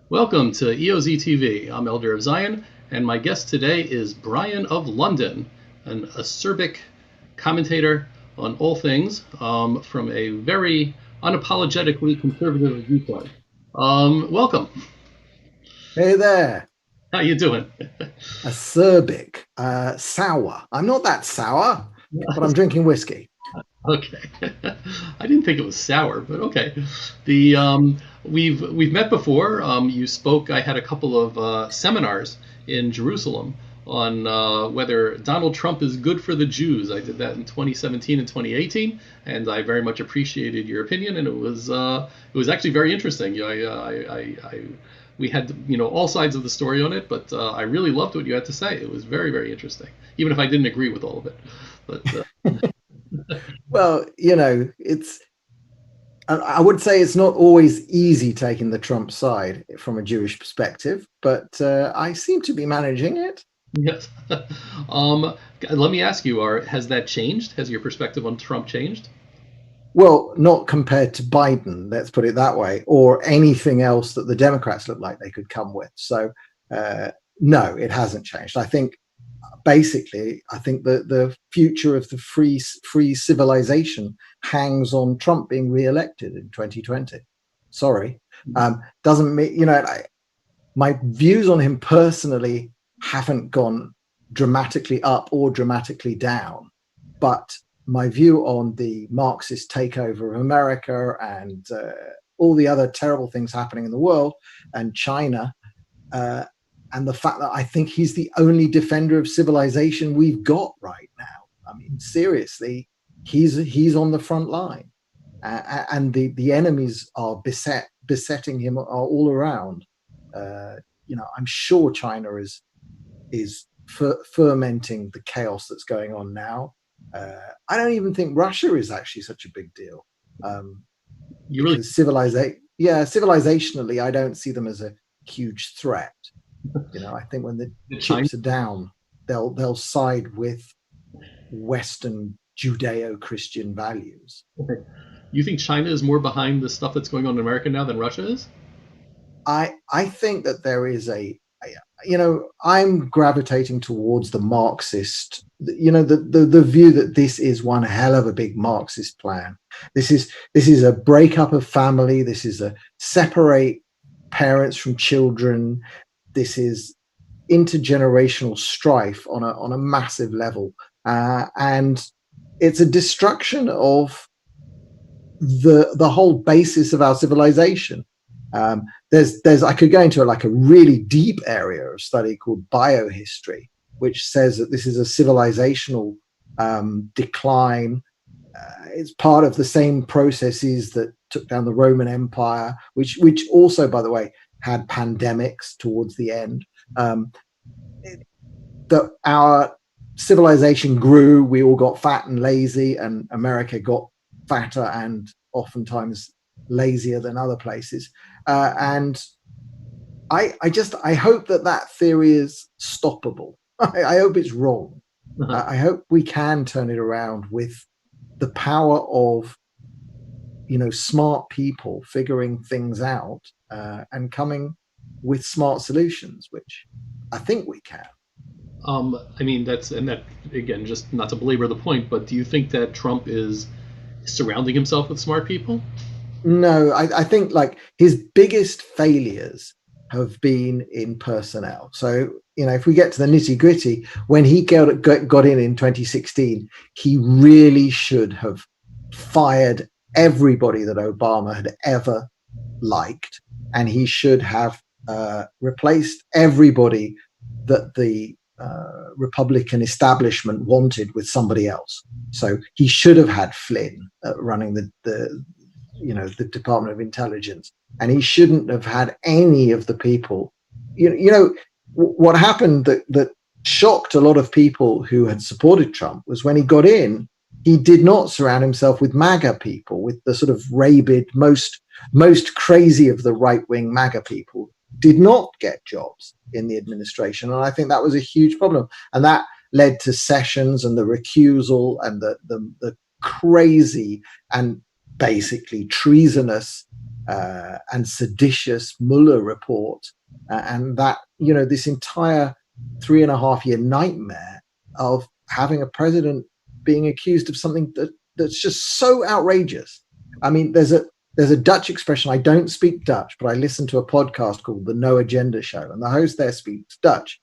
Welcome to EOZ TV. I'm Elder of Ziyon, and my guest today is Brian of London, an acerbic commentator on all things from a very unapologetically conservative viewpoint. Welcome. Hey there, How you doing? acerbic, sour. I'm not that sour, but I'm drinking whiskey. Okay. I didn't think it was sour, but okay. The we've met before. You spoke. I had a couple of seminars in Jerusalem on whether Donald Trump is good for the Jews. I did that in 2017 and 2018, and I very much appreciated your opinion. And it was actually very interesting. We had all sides of the story on it, but I really loved what you had to say. It was very very interesting, even if I didn't agree with all of it. But Well, I would say it's not always easy taking the Trump side from a Jewish perspective, but I seem to be managing it. Yes. Um, Let me ask you, has that changed? Has your perspective on Trump changed? Well, not compared to Biden, let's put it that way, or anything else that the Democrats look like they could come with. So, uh, no, it hasn't changed. I think basically, I think the future of the free civilization hangs on Trump being re-elected in 2020. Sorry, doesn't mean my views on him personally haven't gone dramatically up or dramatically down, but my view on the Marxist takeover of America and all the other terrible things happening in the world and China uh, and the fact that I think he's the only defender of civilization we've got right now. I mean, seriously, he's on the front line, and the enemies are besetting him are all around. I'm sure China is fermenting the chaos that's going on now. I don't even think Russia is actually such a big deal um, You really, because civilizationally, I don't see them as a huge threat. I think when the China? chips are down, they'll side with Western Judeo-Christian values. You think China is more behind the stuff that's going on in America now than Russia is? I think that there is I'm gravitating towards the Marxist, the view that this is one hell of a big Marxist plan. This is a breakup of family. This is a separate parents from children. This is intergenerational strife on a massive level, and it's a destruction of the whole basis of our civilization. There's I could go into like a really deep area of study called biohistory, which says that this is a civilizational decline. It's part of the same processes that took down the Roman Empire, which also, by the way, had pandemics towards the end. Um, that our civilization grew, we all got fat and lazy, and America got fatter and oftentimes lazier than other places. And I hope that theory is stoppable. I hope it's wrong. I hope we can turn it around with the power of smart people figuring things out and coming with smart solutions, which I think we can. I mean, that again, just not to belabor the point, but do you think that Trump is surrounding himself with smart people? No, I think like his biggest failures have been in personnel. So, if we get to the nitty gritty, when he got in 2016, he really should have fired everybody that Obama had ever liked. And he should have replaced everybody that the Republican establishment wanted with somebody else. So he should have had Flynn running the Department of Intelligence, and he shouldn't have had any of the people. What happened that shocked a lot of people who had supported Trump was when he got in, he did not surround himself with MAGA people, with the sort of rabid, most crazy of the right wing MAGA people. Did not get jobs in the administration, and I think that was a huge problem, and that led to Sessions and the recusal and the crazy and basically treasonous and seditious Mueller report, and that, this entire 3.5 year nightmare of having a president being accused of something that's just so outrageous. I mean, there's a Dutch expression. I don't speak Dutch, but I listen to a podcast called the No Agenda Show, and the host there speaks Dutch.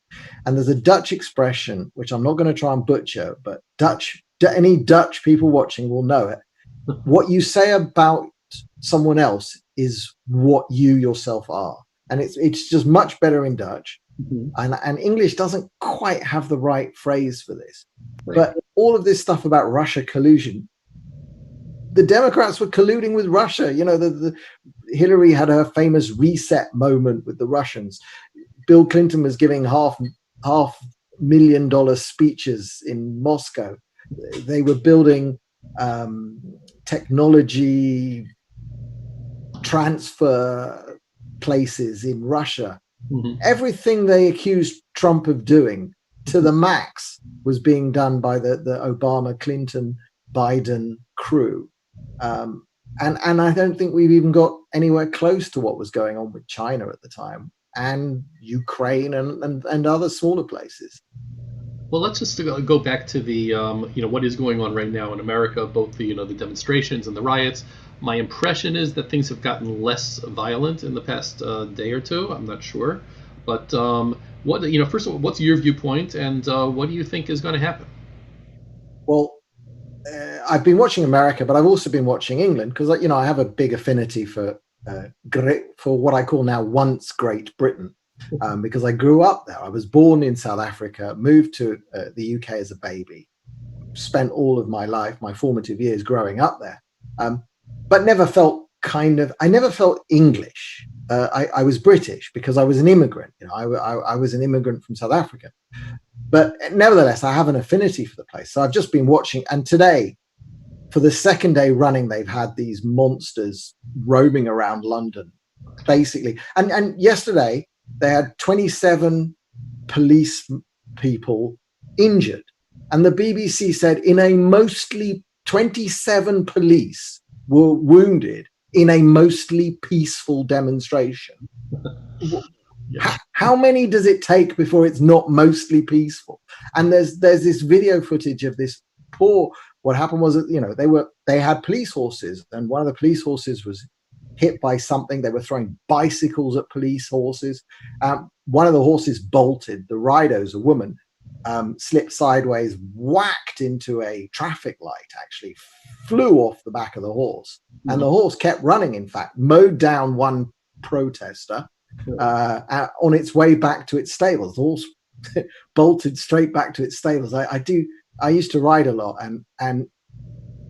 And there's a Dutch expression, which I'm not going to try and butcher, but any Dutch people watching will know it. What you say about someone else is what you yourself are. And it's just much better in Dutch. Mhm. And English doesn't quite have the right phrase for this. Right. But all of this stuff about Russia collusion, the Democrats were colluding with Russia. Hillary had her famous reset moment with the Russians. Bill Clinton was giving $500,000 speeches in Moscow. They were building technology transfer places in Russia. Mhm. Everything they accused Trump of doing to the max was being done by the Obama, Clinton, Biden crew. And I don't think we've even got anywhere close to what was going on with China at the time, and Ukraine and other smaller places. Well, let's just go back to the what is going on right now in America, both the demonstrations and the riots. My impression is that things have gotten less violent in the past day or two. I'm not sure, but first of all, what's your viewpoint, and what do you think is going to happen? Well, I've been watching America, but I've also been watching England because I have a big affinity for what I call now once Great Britain, because I grew up there. I was born in South Africa, moved to the UK as a baby, spent all of my life, my formative years, growing up there, but never felt I never felt English. I was British because I was an immigrant. I was an immigrant from South Africa. But nevertheless, I have an affinity for the place. So I've just been watching. And today, for the second day running, they've had these monsters roaming around London, basically. And yesterday, they had 27 police people injured. And the BBC said 27 police were wounded in a mostly peaceful demonstration. Yeah. How many does it take before it's not mostly peaceful? And there's this video footage of this poor. What happened was that they had police horses, and one of the police horses was hit by something. They were throwing bicycles at police horses. One of the horses bolted. The rider, who's a woman, slipped sideways, whacked into a traffic light. Actually, flew off the back of the horse, and the horse kept running. In fact, mowed down one protester. On its way back to its stables. The horse bolted straight back to its stables. I used to ride a lot, and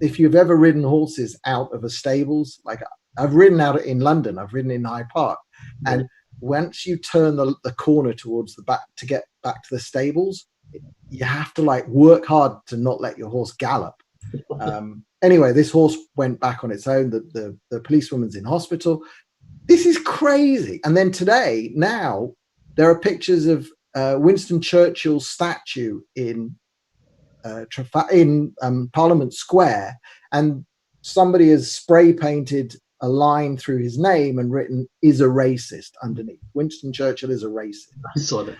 if you've ever ridden horses out of a stables, like I've ridden out in London, I've ridden in Hyde Park, and once you turn the corner towards the back to get back to the stables, you have to work hard to not let your horse gallop. Anyway, this horse went back on its own. The policewoman's in hospital. This is crazy. And then today, now, there are pictures of Winston Churchill's statue in Parliament Square, and somebody has spray painted a line through his name and written "is a racist" underneath. Winston Churchill is a racist. I saw that.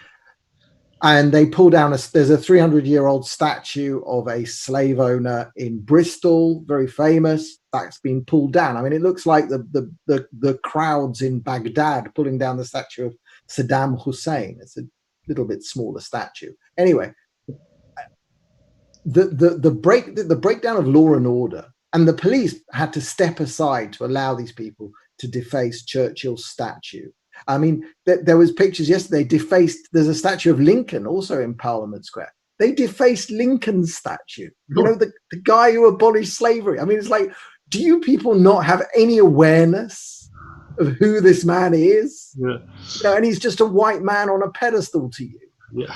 And they pull down there's a 300-year-old statue of a slave owner in Bristol, very famous. That's been pulled down. I mean, it looks like the crowds in Baghdad pulling down the statue of Saddam Hussein. It's a little bit smaller statue. Anyway, the breakdown of law and order, and the police had to step aside to allow these people to deface Churchill's statue. I mean, there was pictures yesterday. There's a statue of Lincoln also in Parliament Square. They defaced Lincoln's statue. The guy who abolished slavery. I mean, it's like, do you people not have any awareness of who this man is? Yeah. And he's just a white man on a pedestal to you. Yeah,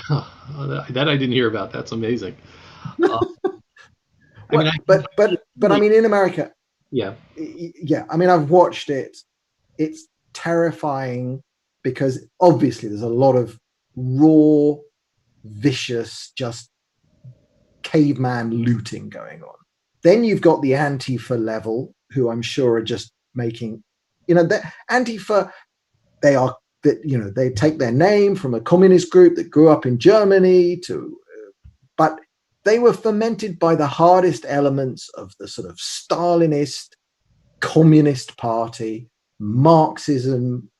that I didn't hear about. That's amazing. I mean, in America, yeah. I mean, I've watched it. It's terrifying because obviously there's a lot of raw, vicious, just caveman looting going on. Then you've got the Antifa level, who I'm sure are just making Antifa, they are that they take their name from a communist group that grew up in Germany but they were fermented by the hardest elements of the sort of Stalinist communist party, Marxism,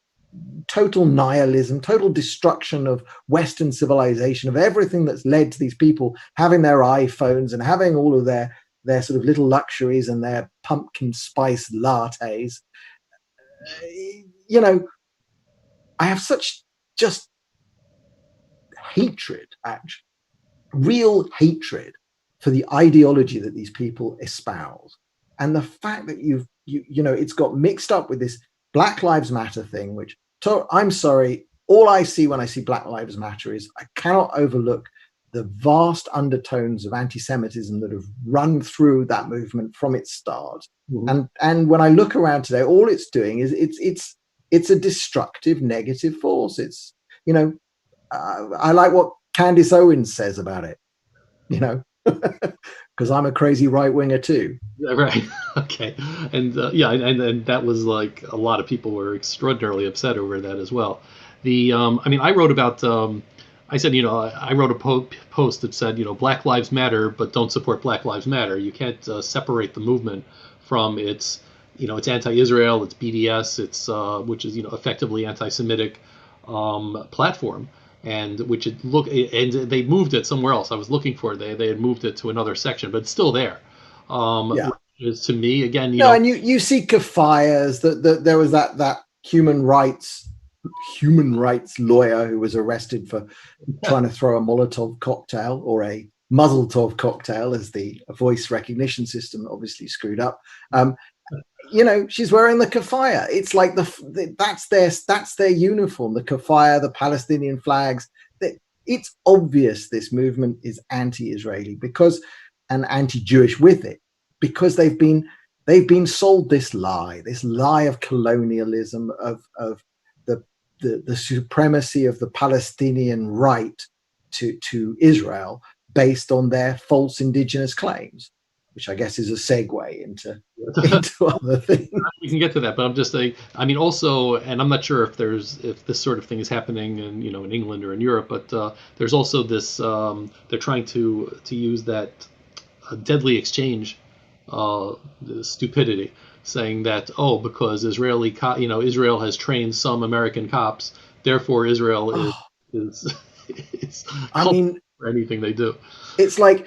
total nihilism, total destruction of Western civilization, of everything that's led to these people having their iPhones and having all of their sort of little luxuries and their pumpkin spice lattes. You know, I have such just hatred, actually, real hatred for the ideology that these people espouse. And the fact that it's got mixed up with this Black Lives Matter thing, which I'm sorry, all I see when I see Black Lives Matter is I cannot overlook the vast undertones of anti-Semitism that have run through that movement from its start. Mm-hmm. And when I look around today, all it's doing is it's a destructive, negative force. It's, I like what Candace Owens says about it, because I'm a crazy right winger too. Right. Okay. And and that was like a lot of people were extraordinarily upset over that as well. I mean, I wrote about. I said, I wrote a post that said, Black Lives Matter, but don't support Black Lives Matter. You can't separate the movement from its, it's anti-Israel, it's BDS, it's which is effectively anti-Semitic platform, and which and they moved it somewhere else. I was looking for it. They had moved it to another section, but it's still there. Yeah. Is to me again, and you see kafires that there was that human rights lawyer who was arrested for trying to throw a Molotov cocktail or a Muzzle-tov cocktail, as the voice recognition system obviously screwed up. She's wearing the kafaya. It's like that's their uniform, the kafaya, the Palestinian flags. It's obvious this movement is anti-Israeli and anti-Jewish with it, because they've been sold this lie of colonialism, of the supremacy of the Palestinian right to Israel based on their false indigenous claims, which I guess is a segue into other things. We can get to that, but I'm just saying. I mean, also, and I'm not sure if this sort of thing is happening in in England or in Europe, but there's also this. They're trying to use that deadly exchange stupidity, saying that because Israel has trained some American cops, therefore Israel is I mean, for anything they do. It's like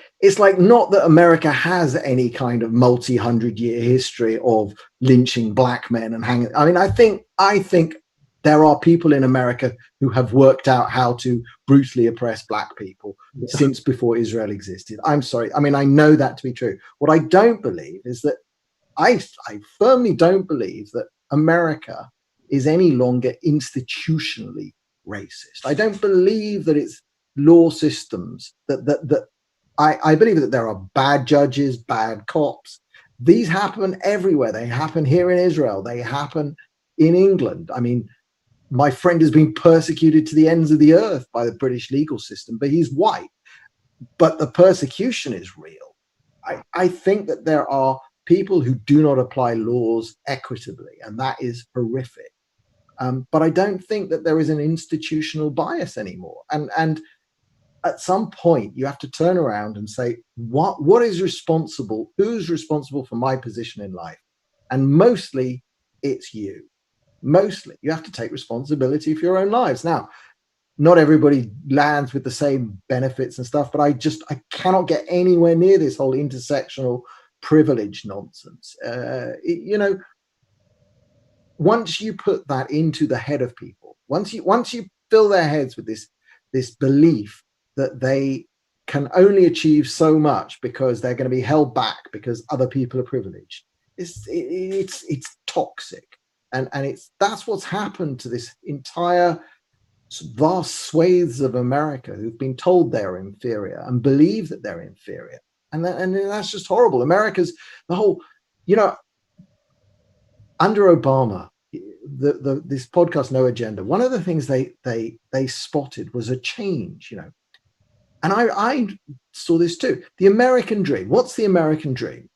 not that America has any kind of multi-hundred-year history of lynching black men and hanging. I mean, I think there are people in America who have worked out how to brutally oppress black people since before Israel existed. I'm sorry. I mean, I know that to be true. What I don't believe is that I firmly don't believe that America is any longer institutionally racist. I don't believe that it's law systems that I believe that there are bad judges, bad cops. These happen everywhere. They happen here in Israel. They happen in England. I mean, my friend has been persecuted to the ends of the earth by the British legal system, but he's white. But the persecution is real. I think that there are people who do not apply laws equitably, and that is horrific. But I don't think that there is an institutional bias anymore. And at some point, you have to turn around and say, what is responsible? Who's responsible for my position in life? And mostly, it's you. Mostly, you have to take responsibility for your own lives. Now, not everybody lands with the same benefits and stuff, but I cannot get anywhere near this whole intersectional privilege nonsense. Once you put that into the head of people, once you fill their heads with this belief that they can only achieve so much because they're going to be held back because other people are privileged, it's toxic. And that's what's happened to this entire vast swathes of America who've been told they're inferior and believe that they're inferior. And that's just horrible. America's the whole, under Obama, this podcast, No Agenda, one of the things they spotted was a change, and I saw this too. The American dream. What's the American dream?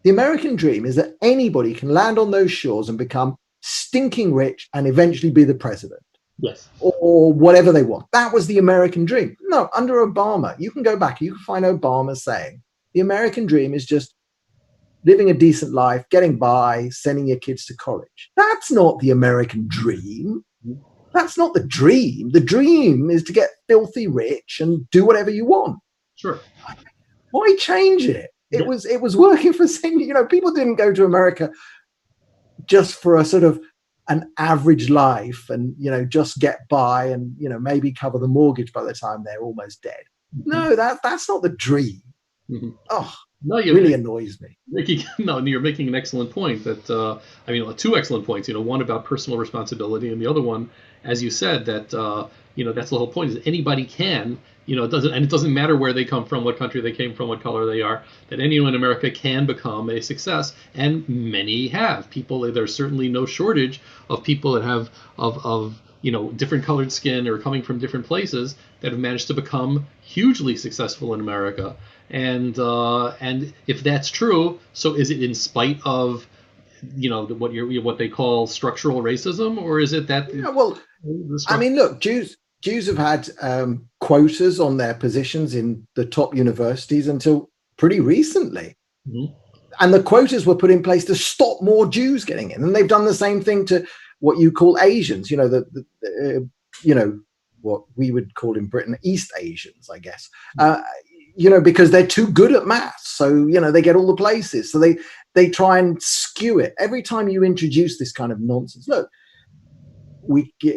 The American dream is that anybody can land on those shores and become stinking rich and eventually be the president Yes. or whatever they want. That was the American dream. No, under Obama, you can go back, you can find Obama saying the American dream is just living a decent life, getting by, sending your kids to college. That's not the American dream. That's not the dream. The dream is to get filthy rich and do whatever you want. Sure. Why change it? Yeah. It was working for people didn't go to America just for a sort of an average life and just get by and maybe cover the mortgage by the time they're almost dead. No, that's not the dream. Mm-hmm. Oh, No, really annoys me. You're making an excellent point. That I mean, two excellent points. One about personal responsibility, and the other one, as you said, that that's the whole point. Is anybody can. It doesn't matter where they come from, what country they came from, what color they are. That anyone in America can become a success, and many have. There's certainly no shortage of people that have of different colored skin or coming from different places that have managed to become hugely successful in America. And if that's true, so is it in spite of what they call structural racism, or is it that well, I mean, look, Jews have had quotas on their positions in the top universities until pretty recently. Mm-hmm. And the quotas were put in place to stop more Jews getting in. And they've done the same thing to what you call Asians, what we would call in Britain East Asians, I guess, because they're too good at maths. So, they get all the places. So they try and skew it. Every time you introduce this kind of nonsense, look,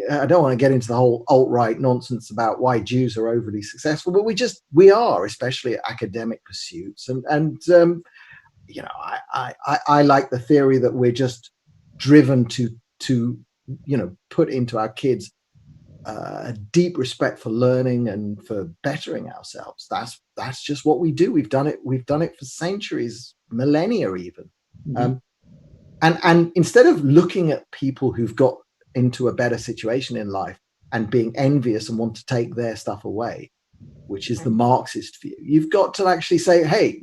I don't want to get into the whole alt-right nonsense about why Jews are overly successful, but we are, especially at academic pursuits. I like the theory that we're just driven to put into our kids a deep respect for learning and for bettering ourselves. That's just what we do. We've done it for centuries, millennia even. Mm-hmm. And instead of looking at people who've got into a better situation in life and being envious and want to take their stuff away, which is the Marxist view, you've got to actually say, hey,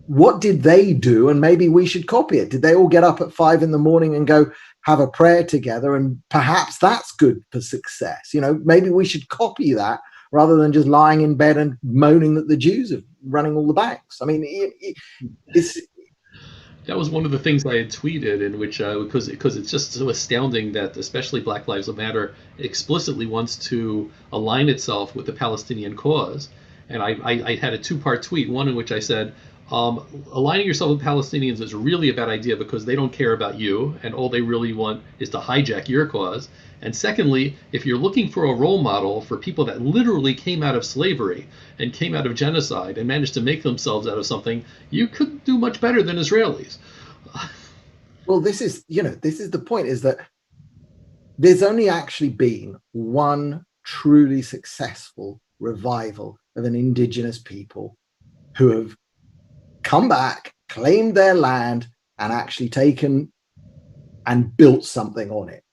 what did they do? And maybe we should copy it. Did they all get up at 5 a.m. and go have a prayer together? And perhaps that's good for success. Maybe we should copy that rather than just lying in bed and moaning that the Jews are running all the banks. I mean, that was one of the things I had tweeted, in which because it's just so astounding that especially Black Lives Matter explicitly wants to align itself with the Palestinian cause. And I had a two-part tweet, one in which I said, aligning yourself with Palestinians is really a bad idea because they don't care about you, and all they really want is to hijack your cause. And secondly, if you're looking for a role model for people that literally came out of slavery and came out of genocide and managed to make themselves out of something, you could do much better than Israelis. Well, this is the point, is that there's only actually been one truly successful revival of an indigenous people who have come back, claimed their land, and actually taken and built something on it.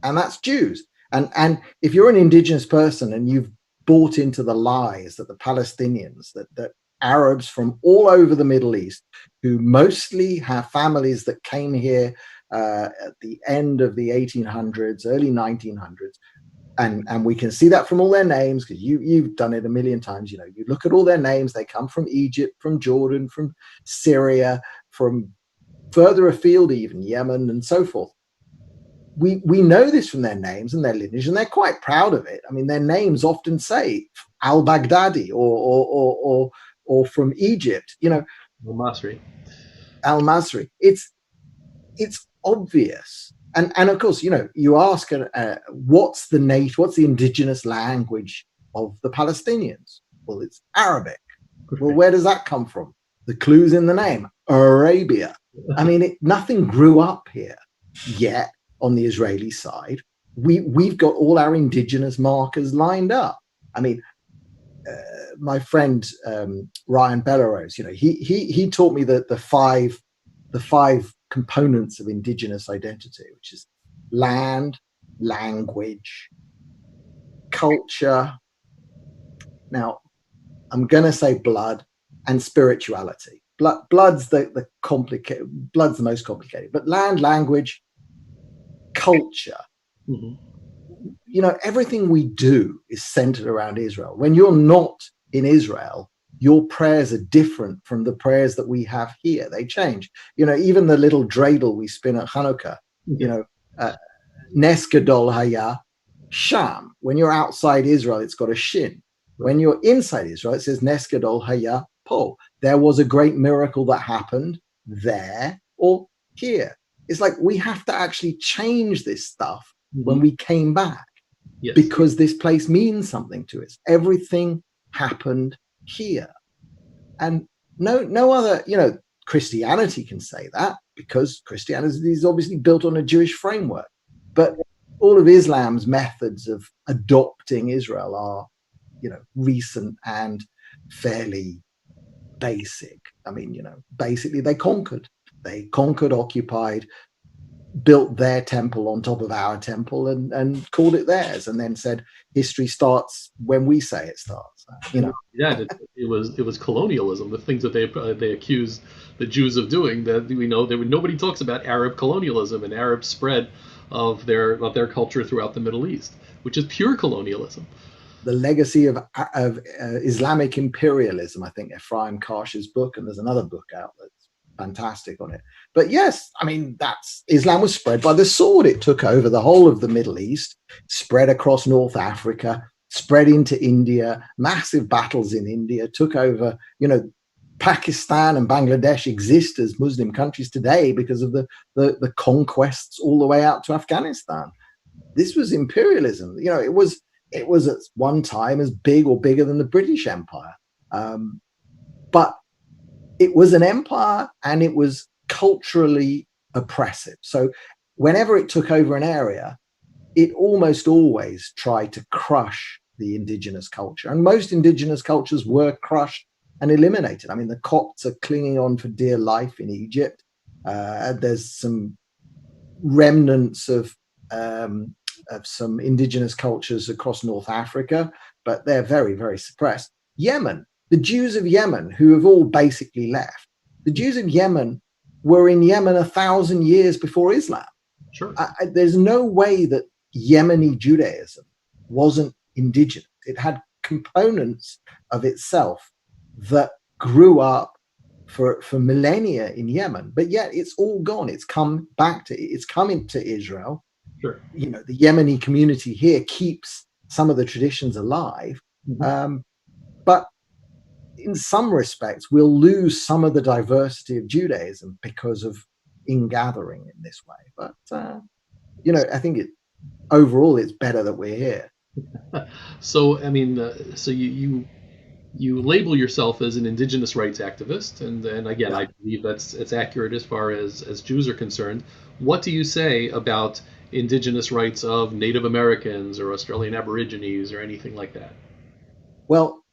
And that's Jews. And if you're an indigenous person and you've bought into the lies that the Palestinians, that Arabs from all over the Middle East, who mostly have families that came here at the end of the 1800s, early 1900s, and we can see that from all their names, because you've done it a million times. You look at all their names, they come from Egypt, from Jordan, from Syria, from further afield, even Yemen and so forth. We know this from their names and their lineage, and they're quite proud of it. I mean, their names often say al-Baghdadi or from Egypt, Al-Masri. Al-Masri. It's obvious. And of course, you ask, what's the indigenous language of the Palestinians? Well, it's Arabic. Well, where does that come from? The clue's in the name, Arabia. I mean, nothing grew up here yet on the Israeli side. We've got all our indigenous markers lined up. I mean, my friend Ryan Bellerose, he taught me that the five components of indigenous identity, which is land, language, culture. Now, I'm going to say blood and spirituality. Blood's the most complicated, but land, language, culture, Hmm. everything we do is centered around Israel. When you're not in Israel, your prayers are different from the prayers that we have here. They change. Even the little dreidel we spin at Hanukkah, you Yeah. know, uh, Nes Gadol Haya Sham. When you're outside Israel, it's got a shin. Right. When you're inside Israel, it says Nes Gadol Haya Po. There was a great miracle that happened there or here. It's like we have to actually change this stuff when Hmm. we came back, Yes. because this place means something to us. Everything happened here. And no other, Christianity can say that, because Christianity is obviously built on a Jewish framework. But all of Islam's methods of adopting Israel are, recent and fairly basic. I mean, basically they conquered, occupied, built their temple on top of our temple, and called it theirs, and then said history starts when we say it starts. And yeah, it was colonialism. The things that they accused the Jews of doing, that we know there nobody talks about Arab colonialism and Arab spread of their culture throughout the Middle East, which is pure colonialism. The legacy of Islamic imperialism. I think Ephraim Karsh's book, and there's another book out that's fantastic on it. But yes, I mean, that's Islam was spread by the sword. It took over the whole of the Middle East, spread across North Africa, spread into India, massive battles in India, took over, Pakistan and Bangladesh exist as Muslim countries today because of the conquests all the way out to Afghanistan. This was imperialism. It was at one time as big or bigger than the British Empire, but it was an empire, and it was culturally oppressive. So whenever it took over an area, it almost always tried to crush the indigenous culture, and most indigenous cultures were crushed and eliminated. I mean, the Copts are clinging on for dear life in Egypt. There's some remnants of some indigenous cultures across North Africa, but they're very, very suppressed. Yemen, the Jews of Yemen, who have all basically left, the Jews of Yemen were in Yemen 1,000 years before Islam. Sure. There's no way that Yemeni Judaism wasn't indigenous. It had components of itself that grew up for millennia in Yemen, but yet it's all gone. It's come back to it's come into Israel. Sure. The Yemeni community here keeps some of the traditions alive, Hmm. but in some respects, we'll lose some of the diversity of Judaism because of ingathering in this way. But I think overall it's better that we're here. So I mean, so you label yourself as an indigenous rights activist, and again, Yeah. I believe it's accurate as far as Jews are concerned. What do you say about indigenous rights of Native Americans or Australian Aborigines or anything like that? Well,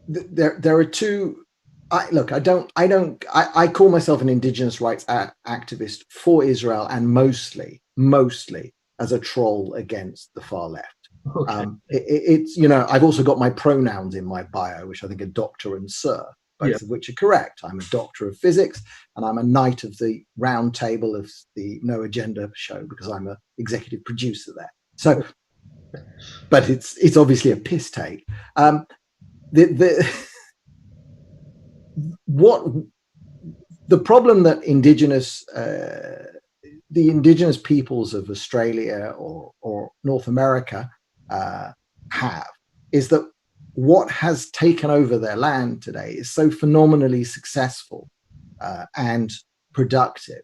there are two. I call myself an indigenous rights activist for Israel, and mostly as a troll against the far left. Okay. It's I've also got my pronouns in my bio, which I think are doctor and sir, Yeah. both of which are correct. I'm a doctor of physics, and I'm a knight of the round table of the No Agenda show, because I'm an executive producer there. So, but it's obviously a piss take. The what the problem that the indigenous peoples of Australia or North America have is that what has taken over their land today is so phenomenally successful and productive,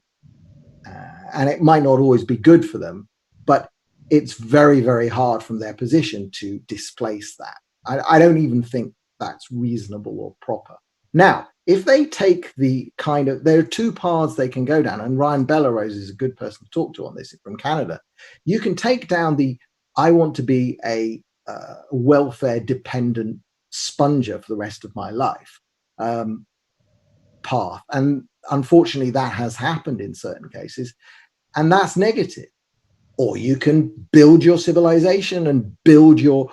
and it might not always be good for them, but it's very, very hard from their position to displace that. I don't even think that's reasonable or proper. Now, if they take there are two paths they can go down, and Ryan Bellerose is a good person to talk to on this from Canada. You can take down I want to be a welfare dependent sponger for the rest of my life path. And unfortunately, that has happened in certain cases, and that's negative. Or you can build your civilization and build your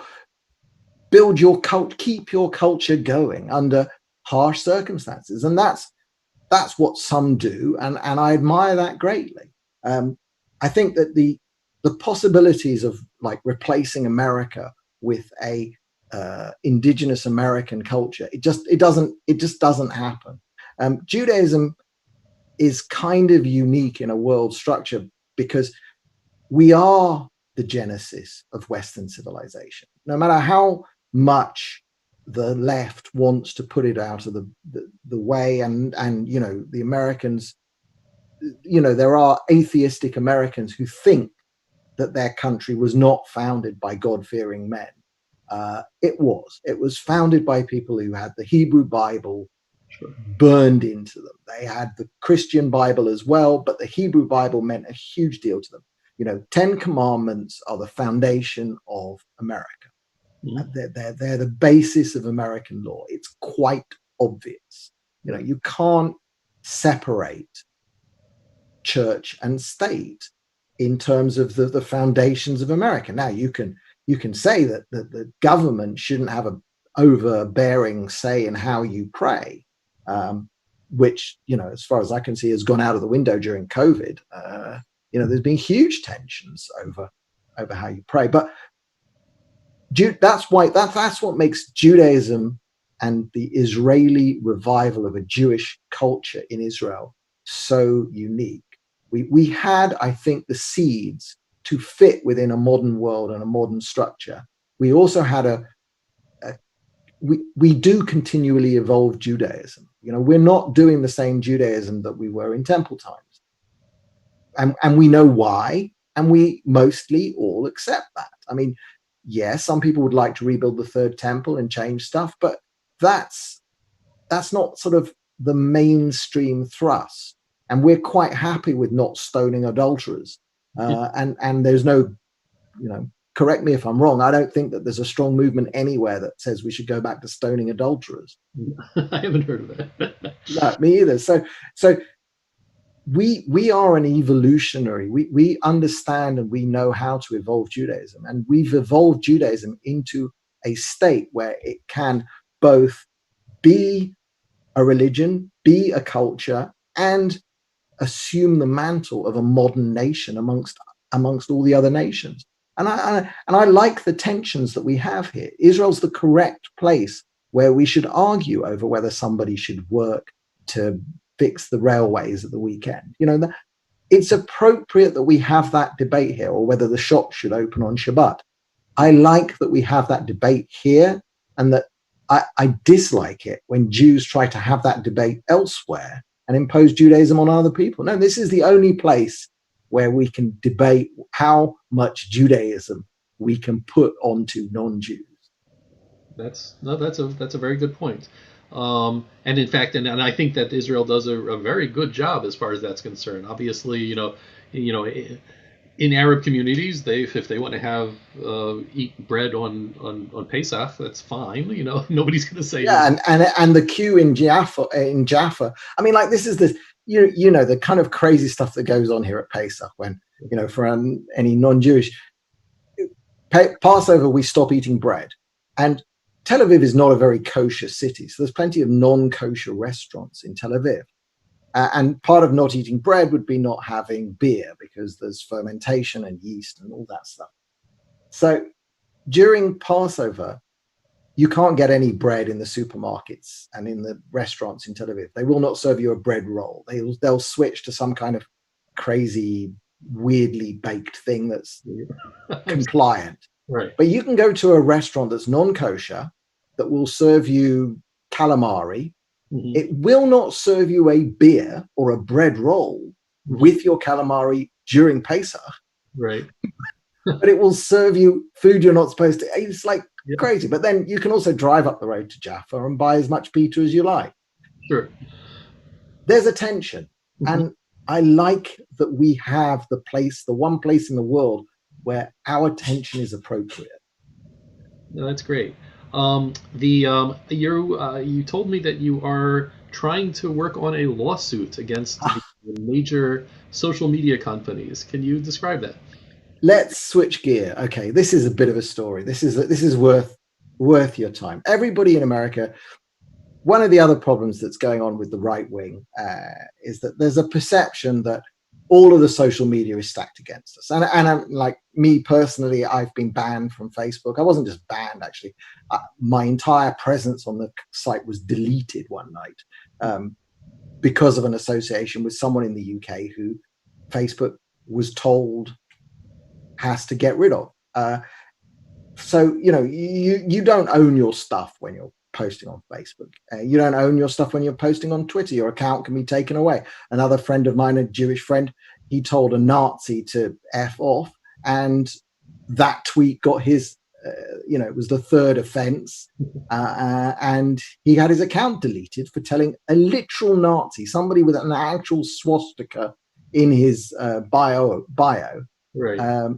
cult, keep your culture going under harsh circumstances, and that's what some do, and I admire that greatly. I think that the possibilities of like replacing America with a indigenous American culture, it just doesn't happen. Judaism is kind of unique in a world structure because we are the genesis of Western civilization. No matter how much the left wants to put it out of the way, and you know, the Americans, you know, there are atheistic Americans who think that their country was not founded by God-fearing men. It was founded by people who had the Hebrew Bible Sure. burned into them. They had the Christian Bible as well, but the Hebrew Bible meant a huge deal to them. You know, 10 Commandments are the foundation of America. Mhm. They're the basis of American law. It's quite obvious. You know, Right. you can't separate church and state in terms of the foundations of America. Now you can say that the government shouldn't have a overbearing say in how you pray, which, you know, as far as I can see, has gone out of the window during COVID. You know, there's been huge tensions over how you pray, but that's what makes Judaism and the Israeli revival of a Jewish culture in Israel so unique. We had, I think, the seeds to fit within a modern world and a modern structure. We also had a we do continually evolve Judaism. You know, we're not doing the same Judaism that we were in temple times. And we know why, and we mostly all accept that. I mean, yes, some people would like to rebuild the third temple and change stuff, but that's not sort of the mainstream thrust. And we're quite happy with not stoning adulterers. And there's no, you know, correct me if I'm wrong, I don't think that there's a strong movement anywhere that says we should go back to stoning adulterers. I haven't heard of that. No, me either. So we are an evolutionary. We understand and we know how to evolve Judaism, and we've evolved Judaism into a state where it can both be a religion, be a culture, and assume the mantle of a modern nation amongst all the other nations. And I like the tensions that we have here. Israel's the correct place where we should argue over whether somebody should work to fix the railways at the weekend. You know, it's appropriate that we have that debate here, or whether the shops should open on Shabbat. I like that we have that debate here, and that I dislike it when Jews try to have that debate elsewhere and impose Judaism on other people. No, this is the only place where we can debate how much Judaism we can put onto non-Jews. That's a very good point. And in fact, and I think that Israel does a very good job as far as that's concerned. Obviously, you know, in Arab communities, they if they want to have eat bread on Pesach, that's fine. You know, nobody's going to say Yeah, anything. and the queue in Jaffa. I mean, like, this is the you know, the kind of crazy stuff that goes on here at Pesach when, you know, for any non-Jewish Passover, we stop eating bread. And Tel Aviv is not a very kosher city, so there's plenty of non-kosher restaurants in Tel Aviv. And part of not eating bread would be not having beer, because there's fermentation and yeast and all that stuff. So during Passover, you can't get any bread in the supermarkets and in the restaurants in Tel Aviv. They will not serve you a bread roll. They'll switch to some kind of crazy, weirdly baked thing that's compliant. Right. But you can go to a restaurant that's non-kosher that will serve you calamari. Hmm. It will not serve you a beer or a bread roll Hmm. with your calamari during Pesach, Right. but it will serve you food you're not supposed to. It's like Yeah. crazy. But then you can also drive up the road to Jaffa and buy as much pita as you like. Sure. There's a tension. Hmm. And I like that we have the one place in the world where our tension is appropriate. No, that's great. The you told me that you are trying to work on a lawsuit against the major social media companies. Can you describe that? Let's switch gear. Okay, this is a bit of a story. This is worth your time. Everybody in America. One of the other problems that's going on with the right wing is that there's a perception that all of the social media is stacked against us. And I'm, like me personally, I've been banned from Facebook. I wasn't just banned, actually. My entire presence on the site was deleted one night because of an association with someone in the UK who Facebook was told has to get rid of. So, you don't own your stuff when you're posting on Facebook. You don't own your stuff when you're posting on Twitter. Your account can be taken away. Another friend of mine, a Jewish friend, he told a Nazi to F off, and that tweet got his, it was the third offense. And he had his account deleted for telling a literal Nazi, somebody with an actual swastika in his bio. Right.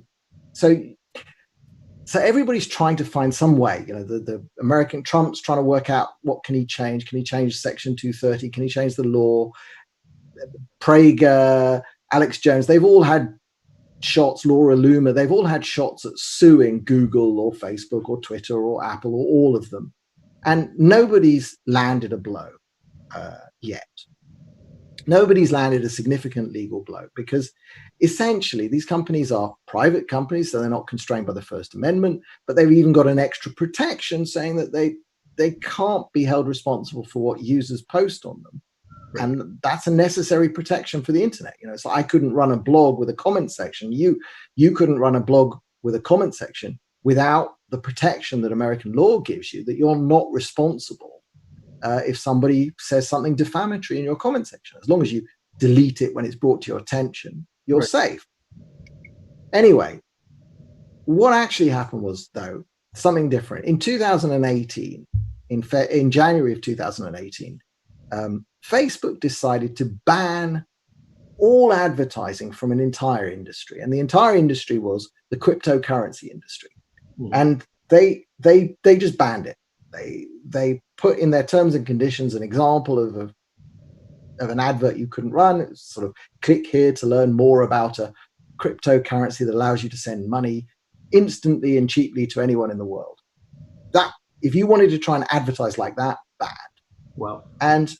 So everybody's trying to find some way. The American Trump's trying to work out what can he change. Can he change Section 230? Can he change the law? Prager, Alex Jones, they've all had shots. Laura Loomer, they've all had shots at suing Google or Facebook or Twitter or Apple or all of them. And nobody's landed a blow yet. Nobody's landed a significant legal blow, because essentially these companies are private companies, so they're not constrained by the First Amendment, but they've even got an extra protection saying that they can't be held responsible for what users post on them. Right. And that's a necessary protection for the internet. So I couldn't run a blog with a comment section. You couldn't run a blog with a comment section without the protection that American law gives you, that you're not responsible if somebody says something defamatory in your comment section. As long as you delete it when it's brought to your attention, you're right. Safe. Anyway, what actually happened was, though, something different. In 2018, in January of 2018, Facebook decided to ban all advertising from an entire industry, and the entire industry was the cryptocurrency industry. And they just banned it. They put in their terms and conditions an example of an advert you couldn't run. It was sort of, click here to learn more about a cryptocurrency that allows you to send money instantly and cheaply to anyone in the world. That, if you wanted to try and advertise like that, bad. Wow. And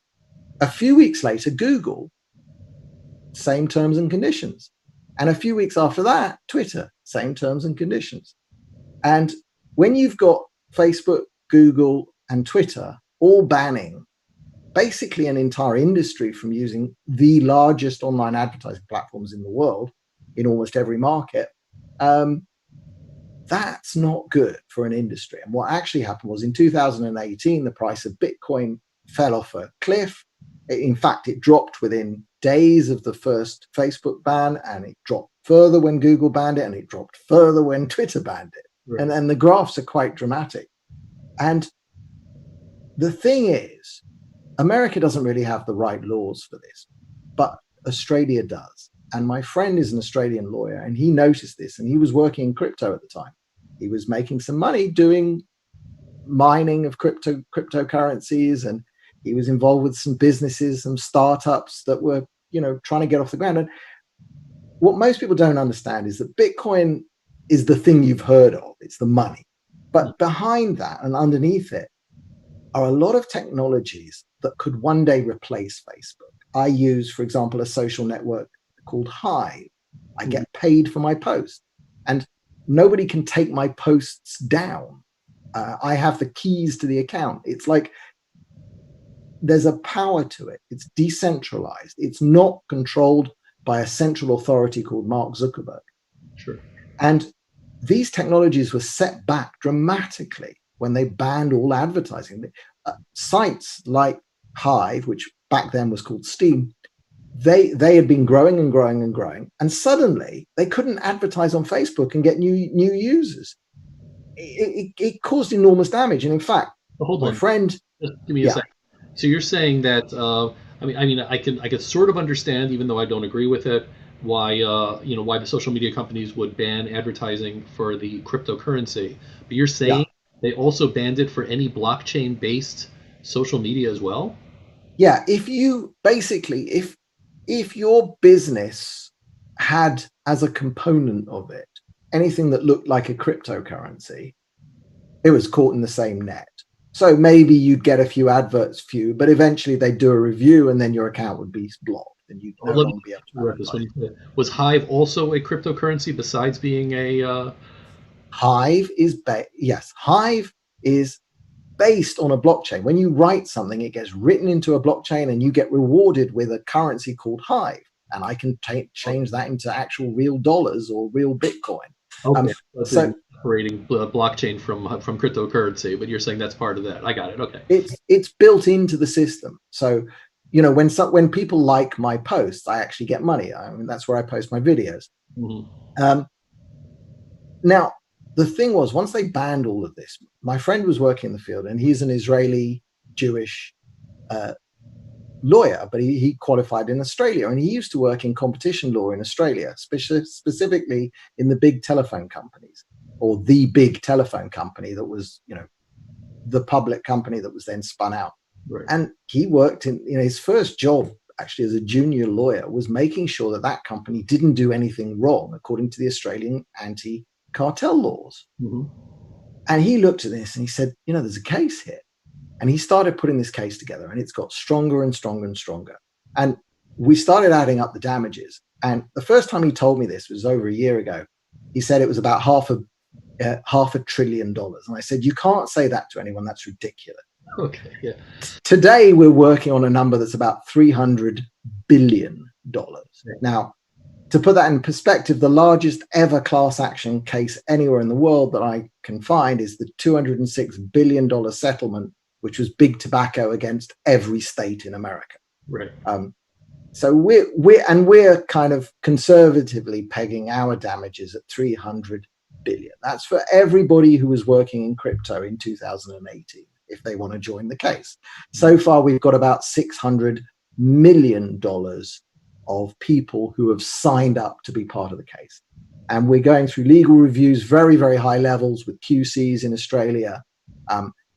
a few weeks later, Google, same terms and conditions. And a few weeks after that, Twitter, same terms and conditions. And when you've got Facebook, Google, and Twitter all banning basically an entire industry from using the largest online advertising platforms in the world in almost every market, that's not good for an industry. And what actually happened was, in 2018, the price of Bitcoin fell off a cliff. In fact, it dropped within days of the first Facebook ban, and it dropped further when Google banned it, and it dropped further when Twitter banned it. Right. And the graphs are quite dramatic. And the thing is, America doesn't really have the right laws for this, but Australia does. And my friend is an Australian lawyer, and he noticed this, and he was working in crypto at the time. He was making some money doing mining of cryptocurrencies, and he was involved with some businesses, some startups that were, trying to get off the ground. And what most people don't understand is that Bitcoin is the thing you've heard of. It's the money. But behind that and underneath it are a lot of technologies that could one day replace Facebook. I use, for example, a social network called Hive. I get paid for my posts, and nobody can take my posts down. I have the keys to the account. It's like there's a power to it. It's decentralized. It's not controlled by a central authority called Mark Zuckerberg. Sure. And these technologies were set back dramatically when they banned all advertising. Sites like Hive, which back then was called Steam, they had been growing and growing and growing, and suddenly they couldn't advertise on Facebook and get new users. It caused enormous damage. And in fact, my friend, just give me a second. So you're saying that I can sort of understand, even though I don't agree with it, why the social media companies would ban advertising for the cryptocurrency. But you're saying they also banned it for any blockchain-based social media as well? Yeah, if your business had as a component of it anything that looked like a cryptocurrency, it was caught in the same net. So maybe you'd get a few adverts, but eventually they'd do a review and then your account would be blocked. then you'd Well, no let me longer be able to interrupt this advertise. one. Was Hive also a cryptocurrency besides being a? Yes, Hive is based on a blockchain. When you write something, it gets written into a blockchain and you get rewarded with a currency called Hive. And I can change that into actual real dollars or real Bitcoin. Okay, Um, that's so an operating blockchain from cryptocurrency, but you're saying that's part of that. I got it. Okay. it's built into the system. So when people like my posts, I actually get money. I mean, that's where I post my videos. Mhm. Um, Now, the thing was, once they banned all of this, my friend was working in the field, and he's an Israeli Jewish uh, lawyer, but he qualified in Australia, and he used to work in competition law in Australia, specifically in the big telephone companies, or the big telephone company that was, the public company that was then spun out. Right. And he worked in, his first job actually as a junior lawyer was making sure that that company didn't do anything wrong according to the Australian anti-cartel laws. Mhm. And he looked at this and he said, there's a case here. And he started putting this case together, and it's got stronger and stronger and stronger. And we started adding up the damages. And the first time he told me this was over a year ago. He said it was about $500 billion. And I said, you can't say that to anyone. That's ridiculous. Okay. Yeah. Today, we're working on a number that's about $300 billion. Now, to put that in perspective, the largest ever class action case anywhere in the world that I can find is the $206 billion settlement, which was big tobacco against every state in America. Right. So we're kind of conservatively pegging our damages at 300 billion. That's for everybody who was working in crypto in 2018, if they want to join the case. So far, we've got about $600 million of people who have signed up to be part of the case. And we're going through legal reviews, very, very high levels with QCs in Australia.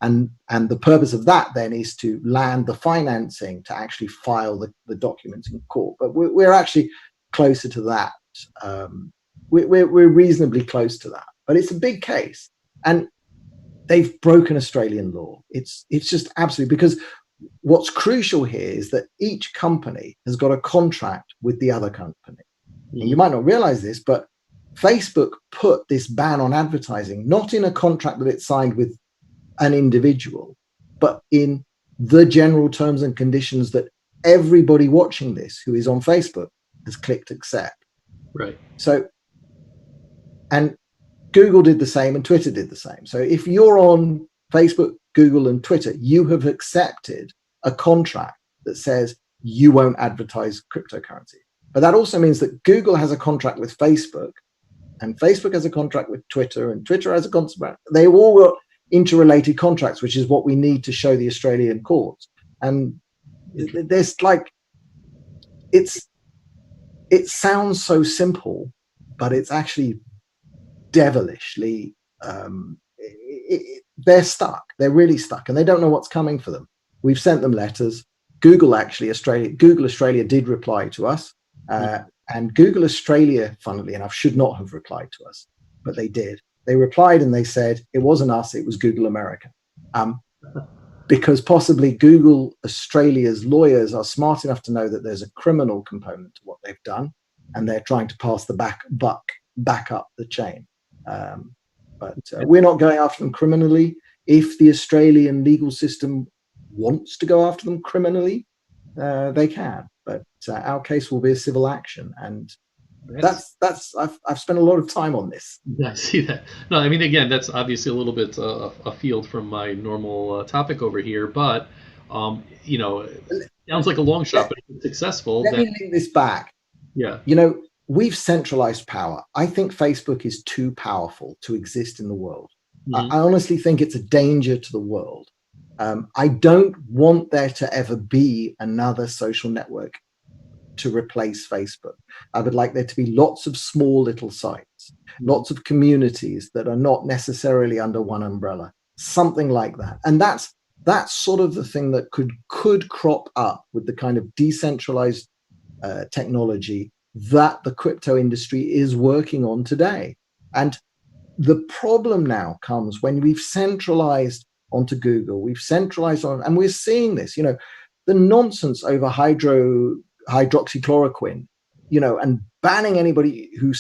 And the purpose of that then is to land the financing to actually file the documents in court. But we're actually closer to that. We're reasonably close to that. But it's a big case. And they've broken Australian law. It's just absolutely, because what's crucial here is that each company has got a contract with the other company. And you might not realize this, but Facebook put this ban on advertising not in a contract that it signed with an individual, but in the general terms and conditions that everybody watching this who is on Facebook has clicked accept. Right. So, and Google did the same and Twitter did the same. So if you're on Facebook, Google, and Twitter, you have accepted a contract that says you won't advertise cryptocurrency. But that also means that Google has a contract with Facebook, and Facebook has a contract with Twitter, and Twitter has a contract. They all got interrelated contracts, which is what we need to show the Australian courts. And there's it sounds so simple, but it's actually devilishly. They're stuck. They're really stuck, and they don't know what's coming for them. We've sent them letters. Google Australia did reply to us, and Google Australia, funnily enough, should not have replied to us, but they did. They replied and they said it wasn't us, it was Google America, because possibly Google Australia's lawyers are smart enough to know that there's a criminal component to what they've done, and they're trying to pass the buck back up the chain. But we're not going after them criminally. If the Australian legal system wants to go after them criminally, they can. But our case will be a civil action, and I've spent a lot of time on this. Yeah, I see that. No, I mean, again, that's obviously a little bit afield from my normal topic over here, but it sounds like a long shot. Let, But if it's successful, let then me link this back. yeah. We've centralized power. I think Facebook is too powerful to exist in the world. Mm-hmm. I honestly think it's a danger to the world. I don't want there to ever be another social network to replace Facebook. I would like there to be lots of small little sites, lots of communities that are not necessarily under one umbrella, something like that. And that's sort of the thing that could crop up with the kind of decentralized technology that the crypto industry is working on today. And the problem now comes when we've centralized onto Google, we've centralized on, and we're seeing this, the nonsense over hydroxychloroquine, and banning anybody who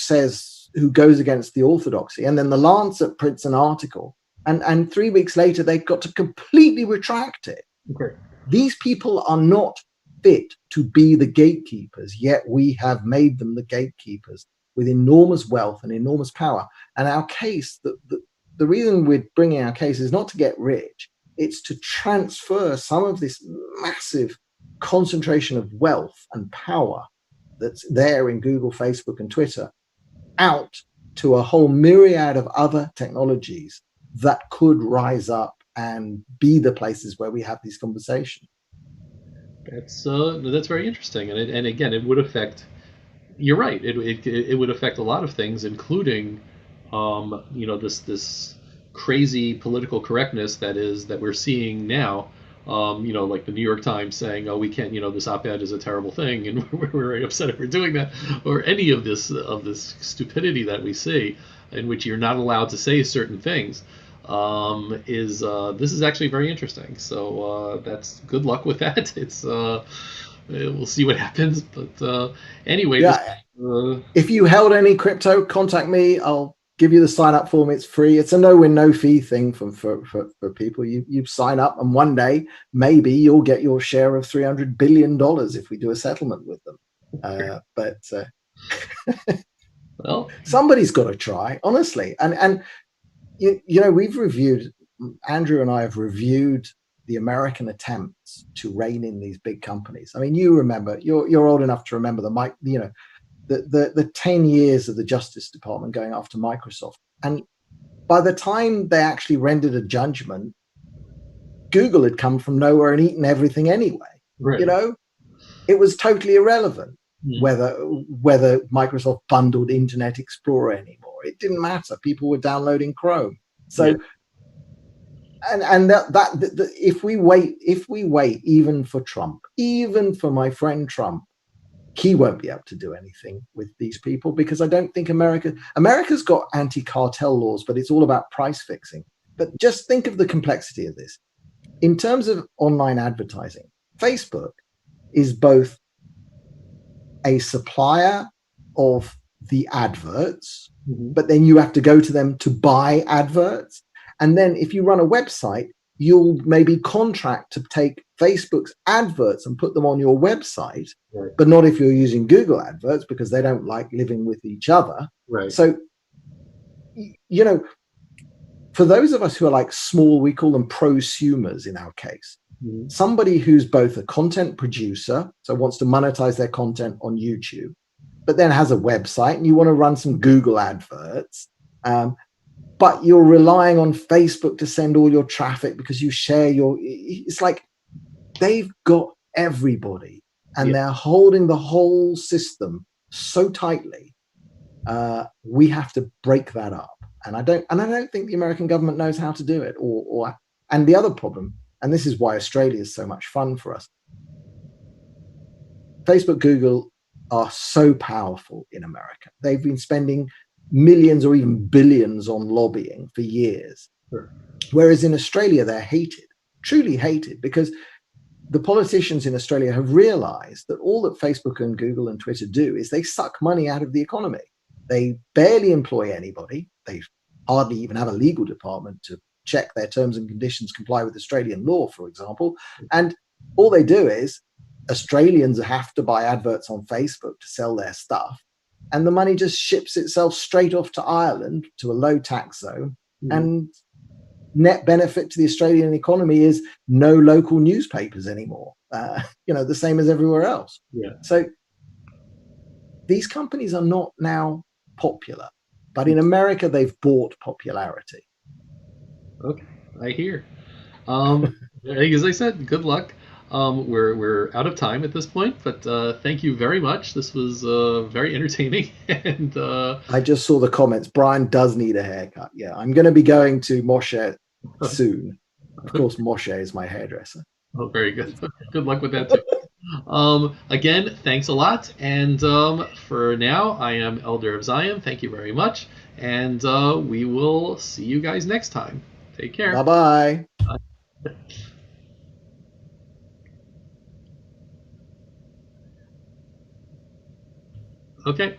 goes against the orthodoxy. And then the Lancet prints an article, and 3 weeks later they've got to completely retract it. Okay. These people are not fit to be the gatekeepers, yet we have made them the gatekeepers with enormous wealth and enormous power. And our case, the reason we're bringing our case is not to get rich, it's to transfer some of this massive concentration of wealth and power that's there in Google, Facebook, and Twitter out to a whole myriad of other technologies that could rise up and be the places where we have these conversations. That's very interesting, and again, it would affect. You're right. It would affect a lot of things, including, this crazy political correctness that we're seeing now. Like the New York Times saying, "Oh, we can't," this op-ed is a terrible thing, and we're very upset if we're doing that, or any of this stupidity that we see, in which you're not allowed to say certain things. Is This is actually very interesting. So that's good luck with that. We'll see what happens. But anyway, Yeah. uh, If you held any crypto, contact me. I'll give you the sign up form. It's free. It's a no win, no fee thing for people. You sign up, and one day maybe you'll get your share of $300 billion if we do a settlement with them. But well, somebody's got to try, honestly. And we've reviewed. Andrew and I have reviewed the American attempts to rein in these big companies. I mean, you remember, you're old enough to remember the 10 years of the Justice Department going after Microsoft. And by the time they actually rendered a judgment, Google had come from nowhere and eaten everything anyway. right. It was totally irrelevant Mm. whether Microsoft bundled Internet Explorer anymore. It didn't matter. People were downloading Chrome. Yeah. So and that if we wait even for Trump, even for my friend Trump, he won't be able to do anything with these people, because I don't think America's got anti-cartel laws, but it's all about price fixing. But just think of the complexity of this. In terms of online advertising, Facebook is both a supplier of the adverts, Mm-hmm. but then you have to go to them to buy adverts. And then if you run a website, you'll maybe contract to take Facebook's adverts and put them on your website, Right. but not if you're using Google adverts, because they don't like living with each other. Right. So, for those of us who are like small, we call them prosumers in our case. Mm-hmm. Somebody who's both a content producer, so wants to monetize their content on YouTube, but then has a website and you want to run some Google adverts, but you're relying on Facebook to send all your traffic because you share it's like they've got everybody and they're holding the whole system so tightly. We have to break that up. And I don't think the American government knows how to do it. And the other problem, and this is why Australia is so much fun for us, Facebook, Google are so powerful in America. They've been spending millions or even billions on lobbying for years. Sure. Whereas in Australia, they're hated, truly hated, because the politicians in Australia have realized that all that Facebook and Google and Twitter do is they suck money out of the economy. They barely employ anybody. They hardly even have a legal department to check their terms and conditions comply with Australian law, for example. And all they do is Australians have to buy adverts on Facebook to sell their stuff. And the money just ships itself straight off to Ireland, to a low tax zone. Mm-hmm. And net benefit to the Australian economy is no local newspapers anymore, the same as everywhere else. Yeah. So these companies are not now popular, but in America, they've bought popularity. Okay, I hear. As I said, good luck. We're out of time at this point, but thank you very much. This was very entertaining, and I just saw the comments. Brian does need a haircut. Yeah, I'm going to be going to Moshe soon. Of course, Moshe is my hairdresser. oh, very good. Good luck with that too. Again, thanks a lot, and for now, I am Elder of Ziyon. Thank you very much, and we will see you guys next time. Take care. Bye-bye. Okay.